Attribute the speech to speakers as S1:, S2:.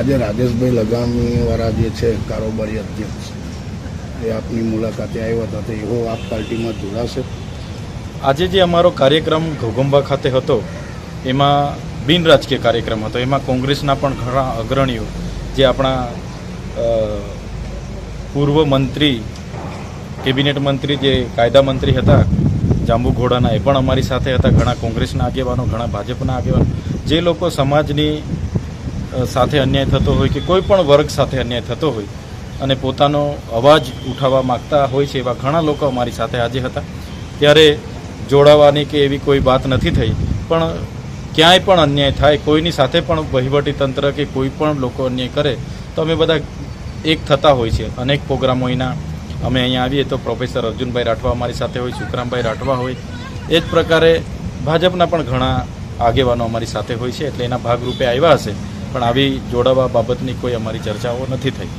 S1: આજે રાજેશભાઈ લગામીવાળા જે છે કારોબારી અધ્યક્ષ એ આપની મુલાકાતે આવ્યા હતા, તો એવો આપ પાર્ટીમાં જોડાશે?
S2: આજે જે અમારો કાર્યક્રમ ઘોઘંબા ખાતે હતો એમાં બિન રાજકીય કાર્યક્રમ હતો. એમાં કોંગ્રેસના પણ ઘણા અગ્રણીઓ, જે આપણા પૂર્વ મંત્રી, કેબિનેટ મંત્રી, જે કાયદા મંત્રી હતા જાંબુઘોડાના, એ પણ અમારી સાથે હતા. ઘણા કોંગ્રેસના આગેવાનો, ઘણા ભાજપના આગેવાનો, જે લોકો સમાજની સાથે અન્યાય થતો હોય કે કોઈ પણ વર્ગ સાથે અન્યાય થતો હોય અને પોતાનો અવાજ ઉઠાવવા માગતા હોય છે, એવા ઘણા લોકો અમારી સાથે આજે હતા. ત્યારે જોડાવાની કે એવી કોઈ વાત નથી થઈ, પણ ક્યાંય પણ અન્યાય થાય, કોઈની સાથે પણ વહીવટી તંત્ર કે કોઈ પણ લોકો અન્યાય કરે તો અમે બધા એક થતા હોય છે. અનેક પ્રોગ્રામો એના અમે અહીંયા આવીએ તો પ્રોફેસર અર્જુનભાઈ રાઠવા અમારી સાથે હોય, સુખરામભાઈ રાઠવા હોય, એ જ પ્રકારે ભાજપના પણ ઘણા આગેવાનો અમારી સાથે હોય છે. એટલે એના ભાગરૂપે આવ્યા હશે, પણ આવી જોડાવા બાબતની કોઈ અમારી ચર્ચાઓ નથી થઈ.